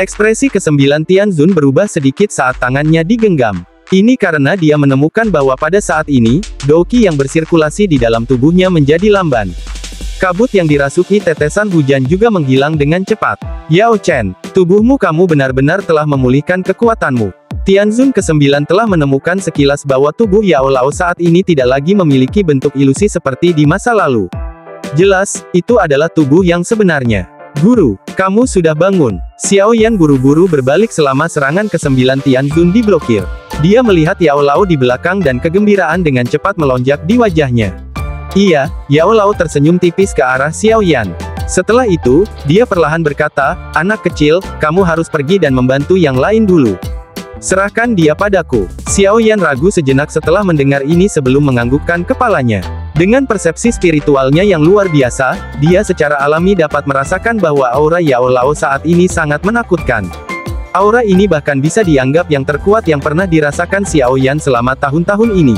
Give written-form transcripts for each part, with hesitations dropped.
Ekspresi ke-9 Tianzun berubah sedikit saat tangannya digenggam. Ini karena dia menemukan bahwa pada saat ini, Douqi yang bersirkulasi di dalam tubuhnya menjadi lamban. Kabut yang dirasuki tetesan hujan juga menghilang dengan cepat. Yao Chen, tubuhmu kamu benar-benar telah memulihkan kekuatanmu. Tianzun ke-9 telah menemukan sekilas bahwa tubuh Yao Lao saat ini tidak lagi memiliki bentuk ilusi seperti di masa lalu. Jelas, itu adalah tubuh yang sebenarnya. Guru, kamu sudah bangun. Xiao Yan buru-buru berbalik selama serangan ke-9 Tianzun diblokir. Dia melihat Yao Lao di belakang dan kegembiraan dengan cepat melonjak di wajahnya. Iya, Yao Lao tersenyum tipis ke arah Xiao Yan. Setelah itu, dia perlahan berkata, anak kecil, kamu harus pergi dan membantu yang lain dulu. Serahkan dia padaku. Xiao Yan ragu sejenak setelah mendengar ini sebelum menganggukkan kepalanya. Dengan persepsi spiritualnya yang luar biasa, dia secara alami dapat merasakan bahwa aura Yao Lao saat ini sangat menakutkan. Aura ini bahkan bisa dianggap yang terkuat yang pernah dirasakan Xiao Yan selama tahun-tahun ini.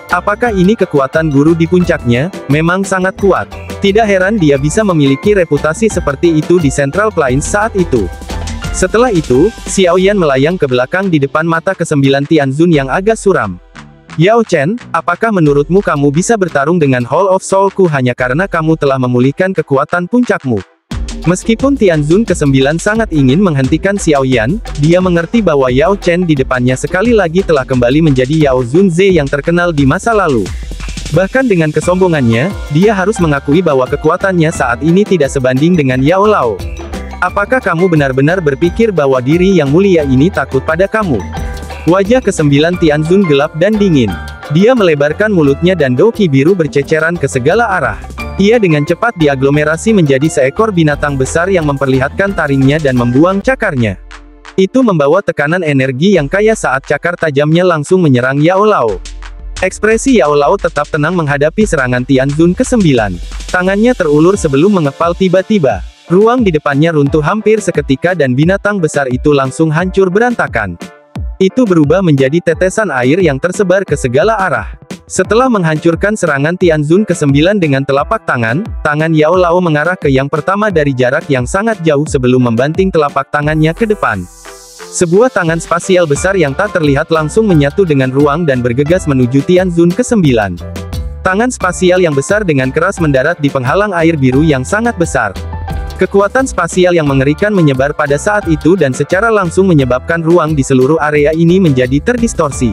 Apakah ini kekuatan guru di puncaknya? Memang sangat kuat. Tidak heran dia bisa memiliki reputasi seperti itu di Central Plains saat itu. Setelah itu, Xiao Yan melayang ke belakang di depan mata ke-9 Tianzun yang agak suram. Yao Chen, apakah menurutmu kamu bisa bertarung dengan Hall of Soul-ku hanya karena kamu telah memulihkan kekuatan puncakmu? Meskipun Tianzun ke-9 sangat ingin menghentikan Xiao Yan, dia mengerti bahwa Yao Chen di depannya sekali lagi telah kembali menjadi Yao Zunze yang terkenal di masa lalu. Bahkan dengan kesombongannya, dia harus mengakui bahwa kekuatannya saat ini tidak sebanding dengan Yao Lao. Apakah kamu benar-benar berpikir bahwa diri yang mulia ini takut pada kamu? Wajah ke-9 Tianzun gelap dan dingin. Dia melebarkan mulutnya dan Douqi biru berceceran ke segala arah. Ia dengan cepat diaglomerasi menjadi seekor binatang besar yang memperlihatkan taringnya dan membuang cakarnya. Itu membawa tekanan energi yang kaya saat cakar tajamnya langsung menyerang Yao Lao. Ekspresi Yao Lao tetap tenang menghadapi serangan Tianzun ke-9. Tangannya terulur sebelum mengepal tiba-tiba. Ruang di depannya runtuh hampir seketika dan binatang besar itu langsung hancur berantakan. Itu berubah menjadi tetesan air yang tersebar ke segala arah. Setelah menghancurkan serangan Tianzun ke-9 dengan telapak tangan, tangan Yao Lao mengarah ke yang pertama dari jarak yang sangat jauh sebelum membanting telapak tangannya ke depan. Sebuah tangan spasial besar yang tak terlihat langsung menyatu dengan ruang dan bergegas menuju Tianzun ke-9. Tangan spasial yang besar dengan keras mendarat di penghalang air biru yang sangat besar. Kekuatan spasial yang mengerikan menyebar pada saat itu dan secara langsung menyebabkan ruang di seluruh area ini menjadi terdistorsi.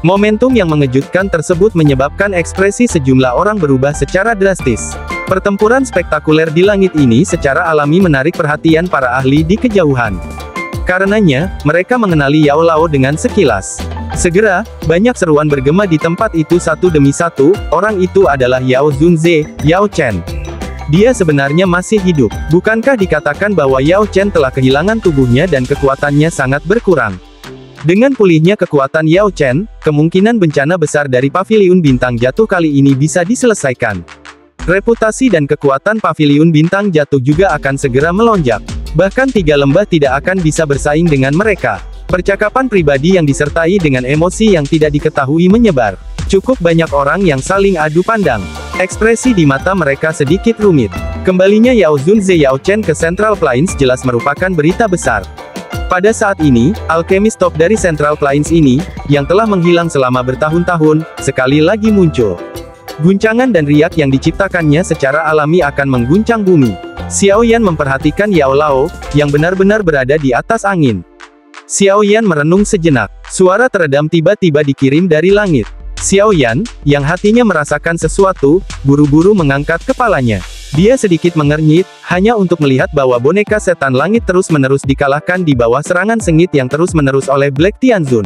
Momentum yang mengejutkan tersebut menyebabkan ekspresi sejumlah orang berubah secara drastis. Pertempuran spektakuler di langit ini secara alami menarik perhatian para ahli di kejauhan. Karenanya, mereka mengenali Yao Lao dengan sekilas. Segera, banyak seruan bergema di tempat itu satu demi satu, orang itu adalah Yao Zunze, Yao Chen. Dia sebenarnya masih hidup. Bukankah dikatakan bahwa Yao Chen telah kehilangan tubuhnya dan kekuatannya sangat berkurang? Dengan pulihnya kekuatan Yao Chen, kemungkinan bencana besar dari Paviliun Bintang Jatuh kali ini bisa diselesaikan. Reputasi dan kekuatan Paviliun Bintang Jatuh juga akan segera melonjak. Bahkan 3 lembah tidak akan bisa bersaing dengan mereka. Percakapan pribadi yang disertai dengan emosi yang tidak diketahui menyebar. Cukup banyak orang yang saling adu pandang. Ekspresi di mata mereka sedikit rumit. Kembalinya Yao Zunze Yao Chen ke Central Plains jelas merupakan berita besar. Pada saat ini, alkemis top dari Central Plains ini, yang telah menghilang selama bertahun-tahun, sekali lagi muncul. Guncangan dan riak yang diciptakannya secara alami akan mengguncang bumi. Xiao Yan memperhatikan Yao Lao, yang benar-benar berada di atas angin. Xiao Yan merenung sejenak. Suara teredam tiba-tiba dikirim dari langit. Xiao Yan, yang hatinya merasakan sesuatu, buru-buru mengangkat kepalanya. Dia sedikit mengernyit, hanya untuk melihat bahwa boneka setan langit terus-menerus dikalahkan di bawah serangan sengit yang terus-menerus oleh Black Tianzun.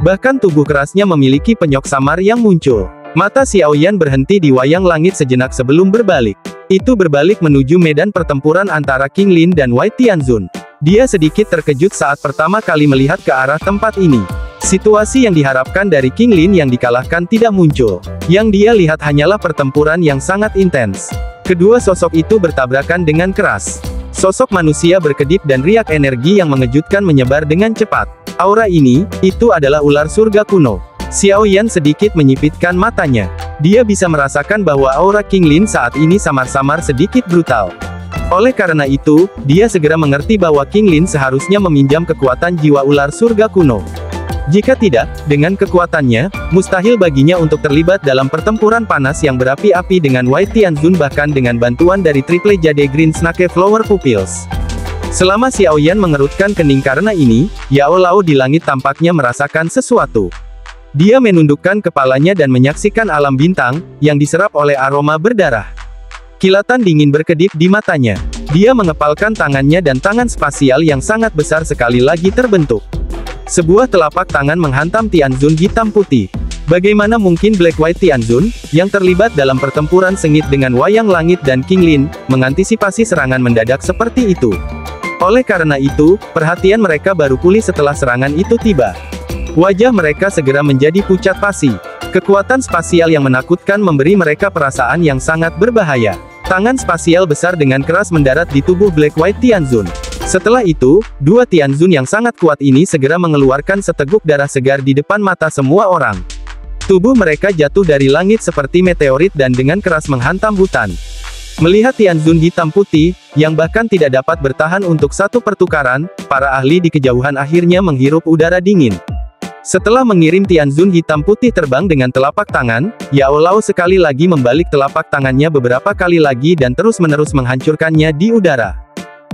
Bahkan tubuh kerasnya memiliki penyok samar yang muncul. Mata Xiao Yan berhenti di wayang langit sejenak sebelum berbalik. Itu berbalik menuju medan pertempuran antara King Lin dan White Tianzun. Dia sedikit terkejut saat pertama kali melihat ke arah tempat ini. Situasi yang diharapkan dari King Lin yang dikalahkan tidak muncul. Yang dia lihat hanyalah pertempuran yang sangat intens. Kedua sosok itu bertabrakan dengan keras. Sosok manusia berkedip dan riak energi yang mengejutkan menyebar dengan cepat. Aura ini, itu adalah ular surga kuno. Xiao Yan sedikit menyipitkan matanya. Dia bisa merasakan bahwa aura King Lin saat ini samar-samar sedikit brutal. Oleh karena itu, dia segera mengerti bahwa King Lin seharusnya meminjam kekuatan jiwa ular surga kuno. Jika tidak, dengan kekuatannya, mustahil baginya untuk terlibat dalam pertempuran panas yang berapi-api dengan White Tianzun bahkan dengan bantuan dari Triple Jade Green Snake Flower Pupils. Selama Xiao Yan mengerutkan kening karena ini, Yao Lao di langit tampaknya merasakan sesuatu. Dia menundukkan kepalanya dan menyaksikan alam bintang, yang diserap oleh aroma berdarah. Kilatan dingin berkedip di matanya. Dia mengepalkan tangannya dan tangan spasial yang sangat besar sekali lagi terbentuk. Sebuah telapak tangan menghantam Tianzun hitam putih. Bagaimana mungkin Black White Tianzun, yang terlibat dalam pertempuran sengit dengan Wayang Langit dan King Lin, mengantisipasi serangan mendadak seperti itu? Oleh karena itu, perhatian mereka baru pulih setelah serangan itu tiba. Wajah mereka segera menjadi pucat pasi. Kekuatan spasial yang menakutkan memberi mereka perasaan yang sangat berbahaya. Tangan spasial besar dengan keras mendarat di tubuh Black White Tianzun. Setelah itu, dua Tianzun yang sangat kuat ini segera mengeluarkan seteguk darah segar di depan mata semua orang. Tubuh mereka jatuh dari langit seperti meteorit dan dengan keras menghantam hutan. Melihat Tianzun hitam putih, yang bahkan tidak dapat bertahan untuk satu pertukaran, para ahli di kejauhan akhirnya menghirup udara dingin. Setelah mengirim Tianzun hitam putih terbang dengan telapak tangan, Yao Lao sekali lagi membalik telapak tangannya beberapa kali lagi dan terus-menerus menghancurkannya di udara.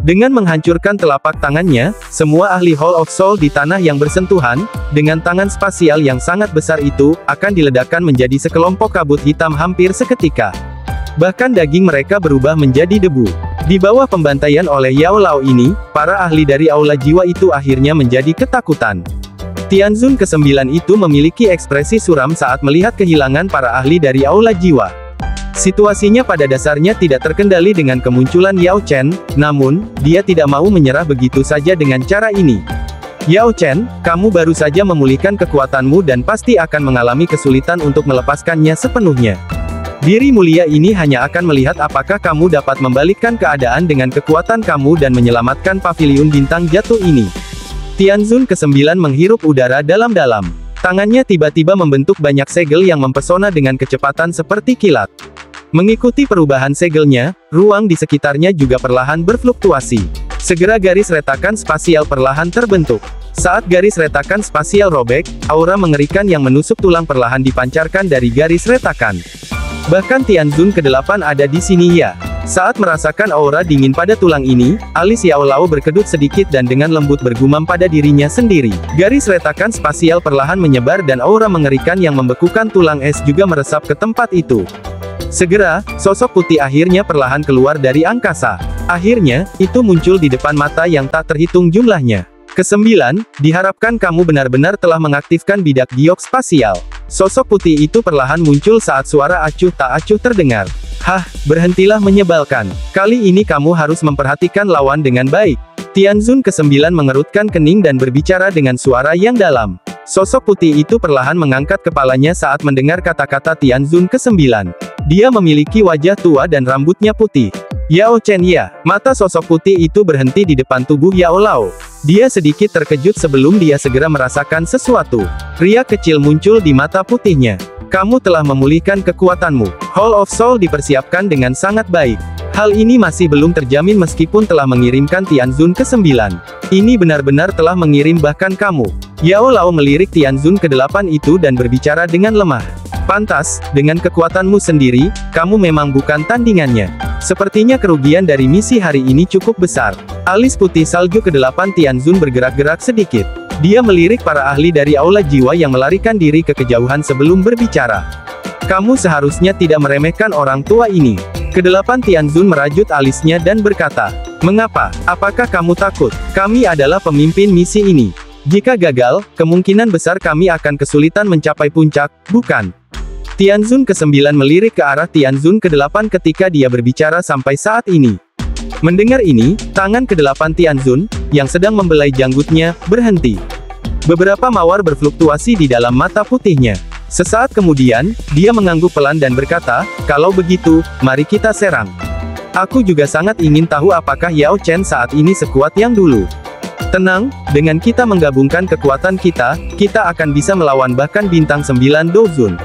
Dengan menghancurkan telapak tangannya, semua ahli Hall of Soul di tanah yang bersentuhan, dengan tangan spasial yang sangat besar itu, akan diledakkan menjadi sekelompok kabut hitam hampir seketika. Bahkan daging mereka berubah menjadi debu. Di bawah pembantaian oleh Yao Lao ini, para ahli dari Aula Jiwa itu akhirnya menjadi ketakutan. Tianzun ke-9 itu memiliki ekspresi suram saat melihat kehilangan para ahli dari Aula Jiwa. Situasinya pada dasarnya tidak terkendali dengan kemunculan Yao Chen, namun, dia tidak mau menyerah begitu saja dengan cara ini. Yao Chen, kamu baru saja memulihkan kekuatanmu dan pasti akan mengalami kesulitan untuk melepaskannya sepenuhnya. Diri mulia ini hanya akan melihat apakah kamu dapat membalikkan keadaan dengan kekuatan kamu dan menyelamatkan paviliun bintang jatuh ini. Tianzun ke-9 menghirup udara dalam-dalam. Tangannya tiba-tiba membentuk banyak segel yang mempesona dengan kecepatan seperti kilat. Mengikuti perubahan segelnya, ruang di sekitarnya juga perlahan berfluktuasi. Segera garis retakan spasial perlahan terbentuk. Saat garis retakan spasial robek, aura mengerikan yang menusuk tulang perlahan dipancarkan dari garis retakan. Bahkan Tianzun ke-8 ada di sini ya. Saat merasakan aura dingin pada tulang ini, alis Yao Lao berkedut sedikit dan dengan lembut bergumam pada dirinya sendiri. Garis retakan spasial perlahan menyebar dan aura mengerikan yang membekukan tulang es juga meresap ke tempat itu. Segera, sosok putih akhirnya perlahan keluar dari angkasa. Akhirnya, itu muncul di depan mata yang tak terhitung jumlahnya. Ke-9, diharapkan kamu benar-benar telah mengaktifkan bidak giok spasial. Sosok putih itu perlahan muncul saat suara acuh tak acuh terdengar. Hah, berhentilah menyebalkan. Kali ini kamu harus memperhatikan lawan dengan baik. Tianzun ke-9 mengerutkan kening dan berbicara dengan suara yang dalam. Sosok putih itu perlahan mengangkat kepalanya saat mendengar kata-kata Tianzun ke-9. Dia memiliki wajah tua dan rambutnya putih. Yao Chen ya, mata sosok putih itu berhenti di depan tubuh Yao Lao. Dia sedikit terkejut sebelum dia segera merasakan sesuatu. Riak kecil muncul di mata putihnya. Kamu telah memulihkan kekuatanmu. Hall of Soul dipersiapkan dengan sangat baik. Hal ini masih belum terjamin meskipun telah mengirimkan Tianzun ke-9. Ini benar-benar telah mengirim bahkan kamu. Yao Lao melirik Tianzun ke-8 itu dan berbicara dengan lemah. Pantas, dengan kekuatanmu sendiri, kamu memang bukan tandingannya. Sepertinya kerugian dari misi hari ini cukup besar. Alis putih salju ke-8 Tianzun bergerak-gerak sedikit. Dia melirik para ahli dari Aula Jiwa yang melarikan diri ke kejauhan sebelum berbicara. Kamu seharusnya tidak meremehkan orang tua ini. Ke-8 Tianzun merajut alisnya dan berkata, mengapa? Apakah kamu takut? Kami adalah pemimpin misi ini. Jika gagal, kemungkinan besar kami akan kesulitan mencapai puncak, bukan? Tianzun ke-9 melirik ke arah Tianzun ke-8 ketika dia berbicara sampai saat ini. Mendengar ini, tangan ke-8 Tianzun, yang sedang membelai janggutnya, berhenti. Beberapa mawar berfluktuasi di dalam mata putihnya. Sesaat kemudian, dia mengangguk pelan dan berkata, kalau begitu, mari kita serang. Aku juga sangat ingin tahu apakah Yao Chen saat ini sekuat yang dulu. Tenang, dengan kita menggabungkan kekuatan kita, kita akan bisa melawan bahkan bintang 9 Dozun.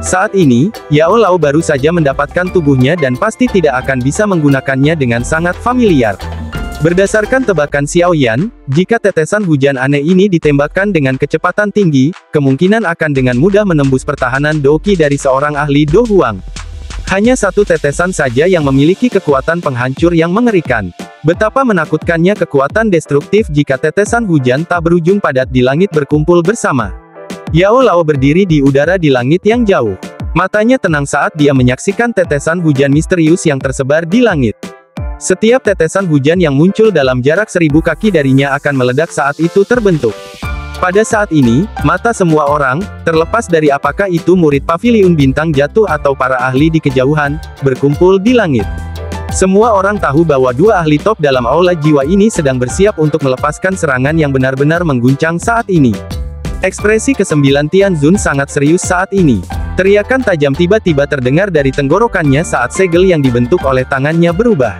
Saat ini, Yao Lao baru saja mendapatkan tubuhnya dan pasti tidak akan bisa menggunakannya dengan sangat familiar. Berdasarkan tebakan Xiao Yan, jika tetesan hujan aneh ini ditembakkan dengan kecepatan tinggi, kemungkinan akan dengan mudah menembus pertahanan Doqi dari seorang ahli Do Huang. Hanya satu tetesan saja yang memiliki kekuatan penghancur yang mengerikan. Betapa menakutkannya kekuatan destruktif jika tetesan hujan tak berujung padat di langit berkumpul bersama. Yao Lao berdiri di udara di langit yang jauh. Matanya tenang saat dia menyaksikan tetesan hujan misterius yang tersebar di langit. Setiap tetesan hujan yang muncul dalam jarak 1000 kaki darinya akan meledak saat itu terbentuk. Pada saat ini, mata semua orang, terlepas dari apakah itu murid Paviliun Bintang Jatuh atau para ahli di kejauhan, berkumpul di langit. Semua orang tahu bahwa dua ahli top dalam aula jiwa ini sedang bersiap untuk melepaskan serangan yang benar-benar mengguncang saat ini. Ekspresi ke-9 Tianzun sangat serius saat ini. Teriakan tajam tiba-tiba terdengar dari tenggorokannya saat segel yang dibentuk oleh tangannya berubah.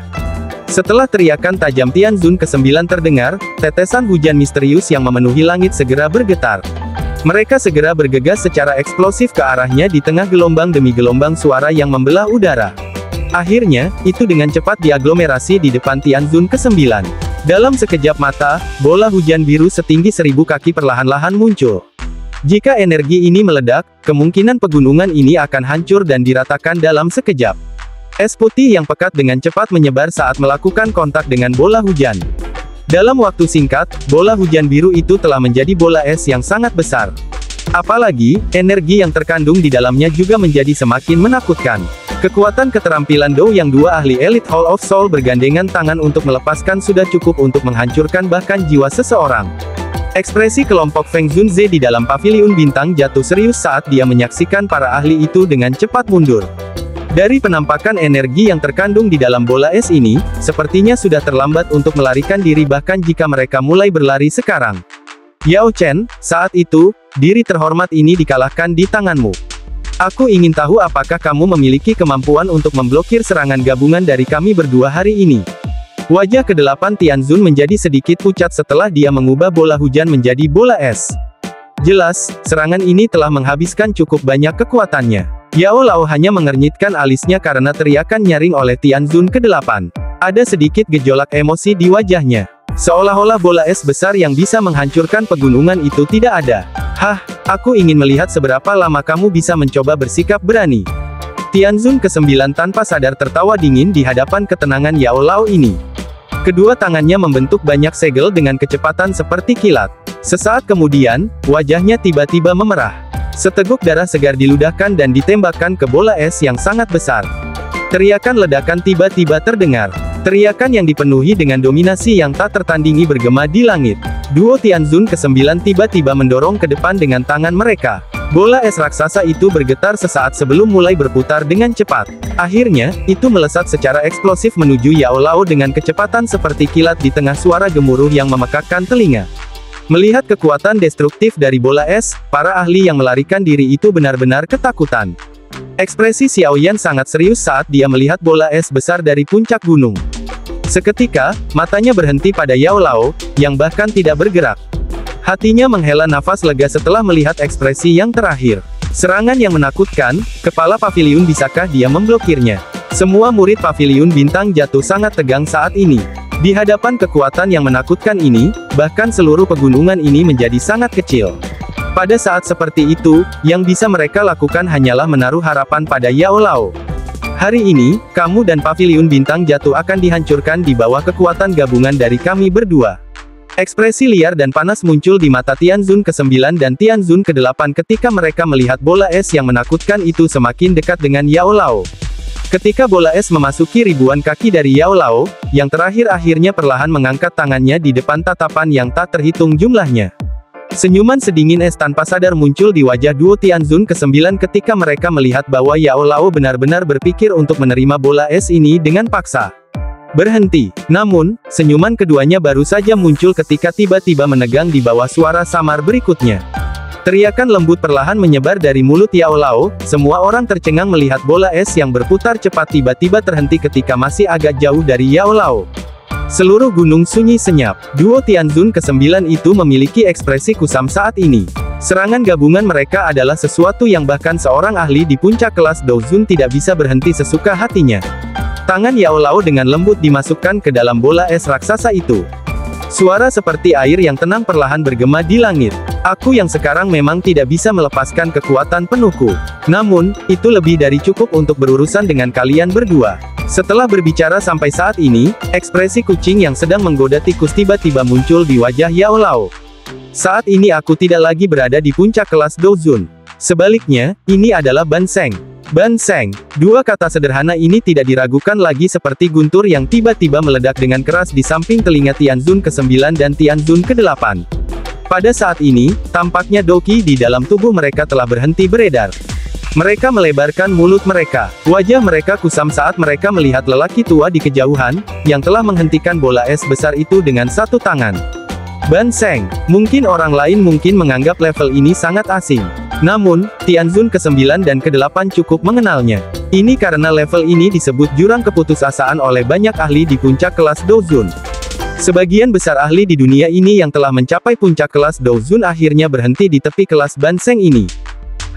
Setelah teriakan tajam Tianzun ke-9 terdengar, tetesan hujan misterius yang memenuhi langit segera bergetar. Mereka segera bergegas secara eksplosif ke arahnya di tengah gelombang demi gelombang suara yang membelah udara. Akhirnya, itu dengan cepat diaglomerasi di depan Tianzun ke-9. Dalam sekejap mata, bola hujan biru setinggi 1000 kaki perlahan-lahan muncul. Jika energi ini meledak, kemungkinan pegunungan ini akan hancur dan diratakan dalam sekejap. Es putih yang pekat dengan cepat menyebar saat melakukan kontak dengan bola hujan. Dalam waktu singkat, bola hujan biru itu telah menjadi bola es yang sangat besar. Apalagi, energi yang terkandung di dalamnya juga menjadi semakin menakutkan. Kekuatan keterampilan Dou yang dua ahli Elite Hall of Soul bergandengan tangan untuk melepaskan sudah cukup untuk menghancurkan bahkan jiwa seseorang. Ekspresi kelompok Feng Zunze di dalam Paviliun Bintang Jatuh serius saat dia menyaksikan para ahli itu dengan cepat mundur. Dari penampakan energi yang terkandung di dalam bola es ini, sepertinya sudah terlambat untuk melarikan diri bahkan jika mereka mulai berlari sekarang. Yao Chen, saat itu, diri terhormat ini dikalahkan di tanganmu. Aku ingin tahu apakah kamu memiliki kemampuan untuk memblokir serangan gabungan dari kami berdua hari ini. Wajah ke-8 Tianzun menjadi sedikit pucat setelah dia mengubah bola hujan menjadi bola es. Jelas, serangan ini telah menghabiskan cukup banyak kekuatannya. Yao Lao hanya mengernyitkan alisnya karena teriakan nyaring oleh Tianzun ke-8. Ada sedikit gejolak emosi di wajahnya. Seolah-olah bola es besar yang bisa menghancurkan pegunungan itu tidak ada. Hah, aku ingin melihat seberapa lama kamu bisa mencoba bersikap berani. Tianzun ke-9 tanpa sadar tertawa dingin di hadapan ketenangan Yao Lao ini. Kedua tangannya membentuk banyak segel dengan kecepatan seperti kilat. Sesaat kemudian, wajahnya tiba-tiba memerah. Seteguk darah segar diludahkan dan ditembakkan ke bola es yang sangat besar. Teriakan ledakan tiba-tiba terdengar. Teriakan yang dipenuhi dengan dominasi yang tak tertandingi bergema di langit. Duo Tianzun ke-9 tiba-tiba mendorong ke depan dengan tangan mereka. Bola es raksasa itu bergetar sesaat sebelum mulai berputar dengan cepat. Akhirnya, itu melesat secara eksplosif menuju Yao Lao dengan kecepatan seperti kilat di tengah suara gemuruh yang memekakkan telinga. Melihat kekuatan destruktif dari bola es, para ahli yang melarikan diri itu benar-benar ketakutan. Ekspresi Xiao Yan sangat serius saat dia melihat bola es besar dari puncak gunung. Seketika, matanya berhenti pada Yao Lao, yang bahkan tidak bergerak. Hatinya menghela nafas lega setelah melihat ekspresi yang terakhir. Serangan yang menakutkan, kepala Paviliun bisakah dia memblokirnya? Semua murid Paviliun Bintang Jatuh sangat tegang saat ini. Di hadapan kekuatan yang menakutkan ini, bahkan seluruh pegunungan ini menjadi sangat kecil. Pada saat seperti itu, yang bisa mereka lakukan hanyalah menaruh harapan pada Yao Lao. Hari ini, kamu dan Paviliun Bintang Jatuh akan dihancurkan di bawah kekuatan gabungan dari kami berdua. Ekspresi liar dan panas muncul di mata Tianzun ke-9 dan Tianzun ke-8 ketika mereka melihat bola es yang menakutkan itu semakin dekat dengan Yao Lao. Ketika bola es memasuki ribuan kaki dari Yao Lao, yang terakhir akhirnya perlahan mengangkat tangannya di depan tatapan yang tak terhitung jumlahnya. Senyuman sedingin es tanpa sadar muncul di wajah duo Tianzun ke-9 ketika mereka melihat bahwa Yao Lao benar-benar berpikir untuk menerima bola es ini dengan paksa. Berhenti. Namun, senyuman keduanya baru saja muncul ketika tiba-tiba menegang di bawah suara samar berikutnya. Teriakan lembut perlahan menyebar dari mulut Yao Lao, semua orang tercengang melihat bola es yang berputar cepat tiba-tiba terhenti ketika masih agak jauh dari Yao Lao. Seluruh gunung sunyi senyap. Duo Tianzun ke-9 itu memiliki ekspresi kusam saat ini. Serangan gabungan mereka adalah sesuatu yang bahkan seorang ahli di puncak kelas Dozun tidak bisa berhenti sesuka hatinya. Tangan Yao Lao dengan lembut dimasukkan ke dalam bola es raksasa itu. Suara seperti air yang tenang perlahan bergema di langit. Aku yang sekarang memang tidak bisa melepaskan kekuatan penuhku. Namun, itu lebih dari cukup untuk berurusan dengan kalian berdua. Setelah berbicara sampai saat ini, ekspresi kucing yang sedang menggoda tikus tiba-tiba muncul di wajah Yao Lao. Saat ini aku tidak lagi berada di puncak kelas Dozun. Sebaliknya, ini adalah Banseng. Banseng. Dua kata sederhana ini tidak diragukan lagi seperti guntur yang tiba-tiba meledak dengan keras di samping telinga Tianzun ke-9 dan Tianzun ke-8. Pada saat ini, tampaknya doki di dalam tubuh mereka telah berhenti beredar. Mereka melebarkan mulut mereka. Wajah mereka kusam saat mereka melihat lelaki tua di kejauhan, yang telah menghentikan bola es besar itu dengan satu tangan. Banseng. Mungkin orang lain mungkin menganggap level ini sangat asing. Namun, Tianzun ke-9 dan ke-8 cukup mengenalnya. Ini karena level ini disebut jurang keputusasaan oleh banyak ahli di puncak kelas Dozun. Sebagian besar ahli di dunia ini yang telah mencapai puncak kelas Dozun akhirnya berhenti di tepi kelas Banseng ini.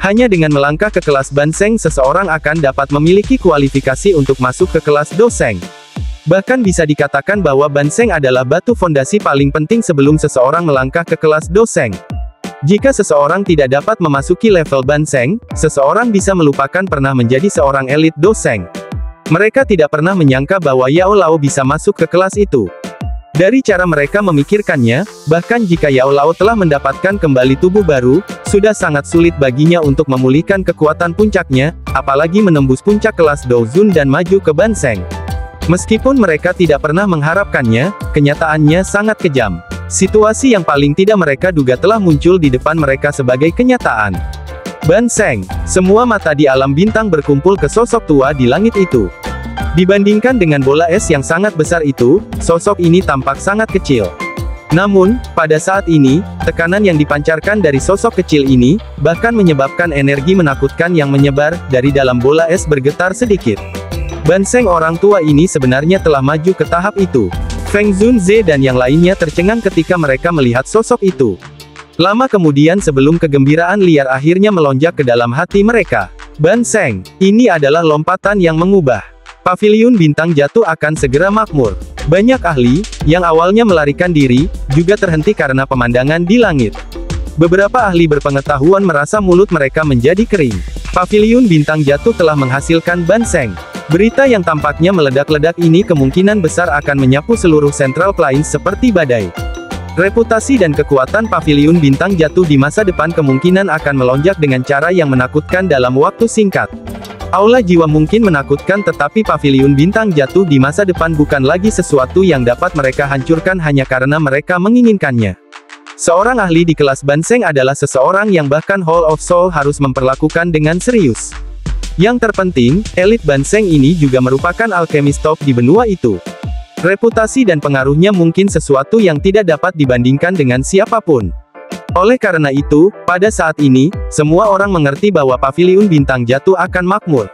Hanya dengan melangkah ke kelas Banseng seseorang akan dapat memiliki kualifikasi untuk masuk ke kelas Doseng. Bahkan bisa dikatakan bahwa Banseng adalah batu fondasi paling penting sebelum seseorang melangkah ke kelas Doseng. Jika seseorang tidak dapat memasuki level Banseng, seseorang bisa melupakan pernah menjadi seorang elit Doseng. Mereka tidak pernah menyangka bahwa Yao Lao bisa masuk ke kelas itu. Dari cara mereka memikirkannya, bahkan jika Yao Lao telah mendapatkan kembali tubuh baru, sudah sangat sulit baginya untuk memulihkan kekuatan puncaknya, apalagi menembus puncak kelas Dozun dan maju ke Banseng. Meskipun mereka tidak pernah mengharapkannya, kenyataannya sangat kejam. Situasi yang paling tidak mereka duga telah muncul di depan mereka sebagai kenyataan. Banseng. Semua mata di alam bintang berkumpul ke sosok tua di langit itu. Dibandingkan dengan bola es yang sangat besar itu, sosok ini tampak sangat kecil. Namun, pada saat ini, tekanan yang dipancarkan dari sosok kecil ini, bahkan menyebabkan energi menakutkan yang menyebar dari dalam bola es bergetar sedikit. Banseng orang tua ini sebenarnya telah maju ke tahap itu. Feng Zunze dan yang lainnya tercengang ketika mereka melihat sosok itu. Lama kemudian sebelum kegembiraan liar akhirnya melonjak ke dalam hati mereka. Banseng, ini adalah lompatan yang mengubah. Paviliun bintang jatuh akan segera makmur. Banyak ahli, yang awalnya melarikan diri, juga terhenti karena pemandangan di langit. Beberapa ahli berpengetahuan merasa mulut mereka menjadi kering. Paviliun bintang jatuh telah menghasilkan Banseng. Berita yang tampaknya meledak-ledak ini kemungkinan besar akan menyapu seluruh Central Plains seperti badai. Reputasi dan kekuatan Paviliun bintang jatuh di masa depan kemungkinan akan melonjak dengan cara yang menakutkan dalam waktu singkat. Aula jiwa mungkin menakutkan tetapi Paviliun bintang jatuh di masa depan bukan lagi sesuatu yang dapat mereka hancurkan hanya karena mereka menginginkannya. Seorang ahli di kelas Banseng adalah seseorang yang bahkan Hall of Soul harus memperlakukan dengan serius. Yang terpenting, elit Banseng ini juga merupakan alkemis top di benua itu. Reputasi dan pengaruhnya mungkin sesuatu yang tidak dapat dibandingkan dengan siapapun. Oleh karena itu, pada saat ini, semua orang mengerti bahwa Paviliun bintang jatuh akan makmur.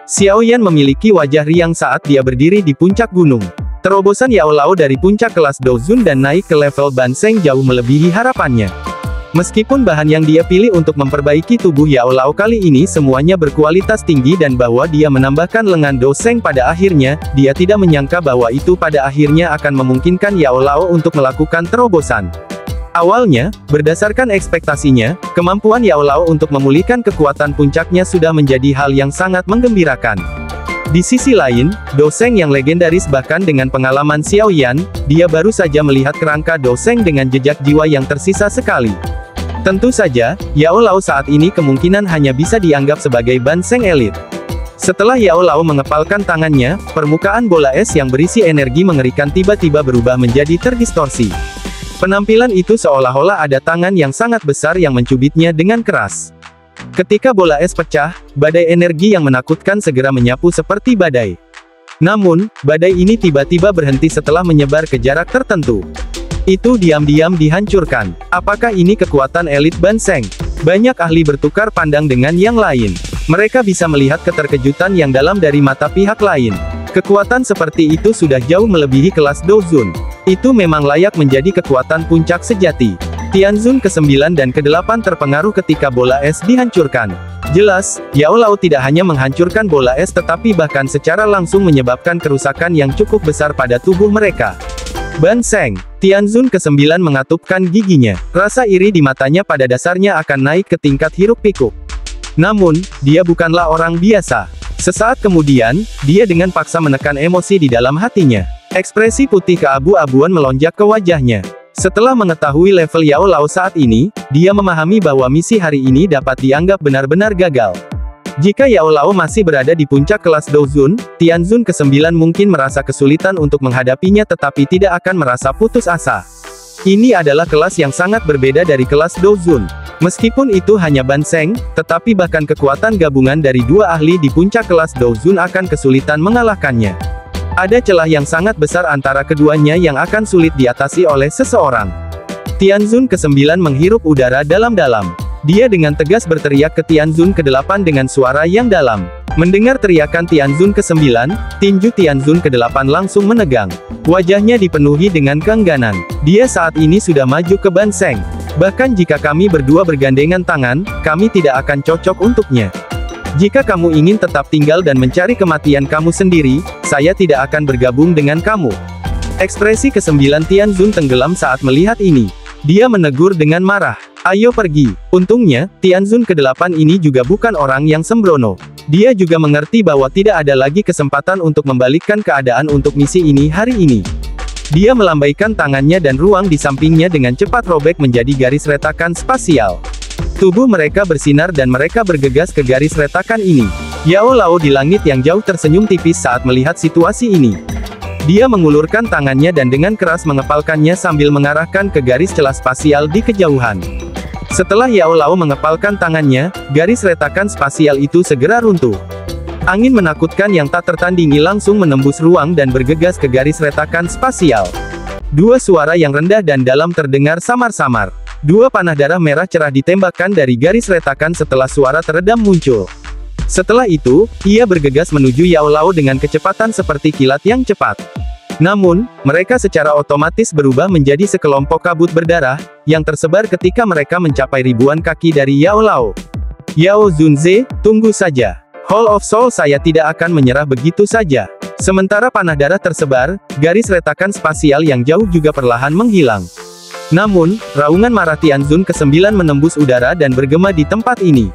Xiaoyan memiliki wajah riang saat dia berdiri di puncak gunung. Terobosan Yao Lao dari puncak kelas Dozun dan naik ke level Banseng jauh melebihi harapannya. Meskipun bahan yang dia pilih untuk memperbaiki tubuh Yao Lao kali ini semuanya berkualitas tinggi dan bahwa dia menambahkan lengan Doseng pada akhirnya, dia tidak menyangka bahwa itu pada akhirnya akan memungkinkan Yao Lao untuk melakukan terobosan. Awalnya, berdasarkan ekspektasinya, kemampuan Yao Lao untuk memulihkan kekuatan puncaknya sudah menjadi hal yang sangat menggembirakan. Di sisi lain, Doseng yang legendaris bahkan dengan pengalaman Xiaoyan, dia baru saja melihat kerangka Doseng dengan jejak jiwa yang tersisa sekali. Tentu saja, Yao Lao saat ini kemungkinan hanya bisa dianggap sebagai Banseng elit. Setelah Yao Lao mengepalkan tangannya, permukaan bola es yang berisi energi mengerikan tiba-tiba berubah menjadi terdistorsi. Penampilan itu seolah-olah ada tangan yang sangat besar yang mencubitnya dengan keras. Ketika bola es pecah, badai energi yang menakutkan segera menyapu seperti badai. Namun, badai ini tiba-tiba berhenti setelah menyebar ke jarak tertentu. Itu diam-diam dihancurkan. Apakah ini kekuatan elit Banseng? Banyak ahli bertukar pandang dengan yang lain. Mereka bisa melihat keterkejutan yang dalam dari mata pihak lain. Kekuatan seperti itu sudah jauh melebihi kelas Dozun. Itu memang layak menjadi kekuatan puncak sejati. Tianzun ke-9 dan ke-8 terpengaruh ketika bola es dihancurkan. Jelas, Yao Lao tidak hanya menghancurkan bola es tetapi bahkan secara langsung menyebabkan kerusakan yang cukup besar pada tubuh mereka. Ban Seng, Tianzun ke-9 mengatupkan giginya. Rasa iri di matanya pada dasarnya akan naik ke tingkat hiruk-pikuk. Namun, dia bukanlah orang biasa. Sesaat kemudian, dia dengan paksa menekan emosi di dalam hatinya. Ekspresi putih keabu-abuan melonjak ke wajahnya. Setelah mengetahui level Yao Lao saat ini, dia memahami bahwa misi hari ini dapat dianggap benar-benar gagal. Jika Yao Lao masih berada di puncak kelas Douzun, Tianzun ke-9 mungkin merasa kesulitan untuk menghadapinya tetapi tidak akan merasa putus asa. Ini adalah kelas yang sangat berbeda dari kelas Douzun. Meskipun itu hanya Ban Seng, tetapi bahkan kekuatan gabungan dari dua ahli di puncak kelas Douzun akan kesulitan mengalahkannya. Ada celah yang sangat besar antara keduanya yang akan sulit diatasi oleh seseorang. Tianzun ke-9 menghirup udara dalam-dalam. Dia dengan tegas berteriak ke Tianzun ke-8 dengan suara yang dalam. Mendengar teriakan Tianzun ke-9, tinju Tianzun ke-8 langsung menegang. Wajahnya dipenuhi dengan keengganan. Dia saat ini sudah maju ke Ban Seng. Bahkan jika kami berdua bergandengan tangan, kami tidak akan cocok untuknya. Jika kamu ingin tetap tinggal dan mencari kematian kamu sendiri, saya tidak akan bergabung dengan kamu. Ekspresi ke-9 Tianzun tenggelam saat melihat ini. Dia menegur dengan marah. Ayo pergi. Untungnya, Tianzun ke-8 ini juga bukan orang yang sembrono. Dia juga mengerti bahwa tidak ada lagi kesempatan untuk membalikkan keadaan untuk misi ini hari ini. Dia melambaikan tangannya dan ruang di sampingnya dengan cepat robek menjadi garis retakan spasial. Tubuh mereka bersinar dan mereka bergegas ke garis retakan ini. Yao Lao di langit yang jauh tersenyum tipis saat melihat situasi ini. Dia mengulurkan tangannya dan dengan keras mengepalkannya sambil mengarahkan ke garis celah spasial di kejauhan. Setelah Yao Lao mengepalkan tangannya, garis retakan spasial itu segera runtuh. Angin menakutkan yang tak tertandingi langsung menembus ruang dan bergegas ke garis retakan spasial. Dua suara yang rendah dan dalam terdengar samar-samar. Dua panah darah merah cerah ditembakkan dari garis retakan setelah suara teredam muncul. Setelah itu, ia bergegas menuju Yao Lao dengan kecepatan seperti kilat yang cepat. Namun, mereka secara otomatis berubah menjadi sekelompok kabut berdarah, yang tersebar ketika mereka mencapai ribuan kaki dari Yao Lao. Yao Zunze, tunggu saja. Hall of Soul saya tidak akan menyerah begitu saja. Sementara panah darah tersebar, garis retakan spasial yang jauh juga perlahan menghilang. Namun, raungan marah Tianzun ke-9 menembus udara dan bergema di tempat ini.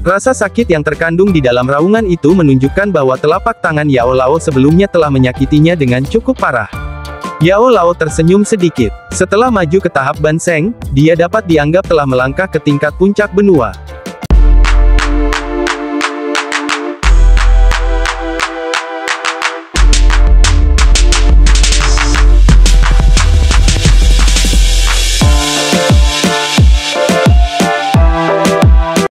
Rasa sakit yang terkandung di dalam raungan itu menunjukkan bahwa telapak tangan Yao Lao sebelumnya telah menyakitinya dengan cukup parah. Yao Lao tersenyum sedikit. Setelah maju ke tahap Ban Seng, dia dapat dianggap telah melangkah ke tingkat puncak benua.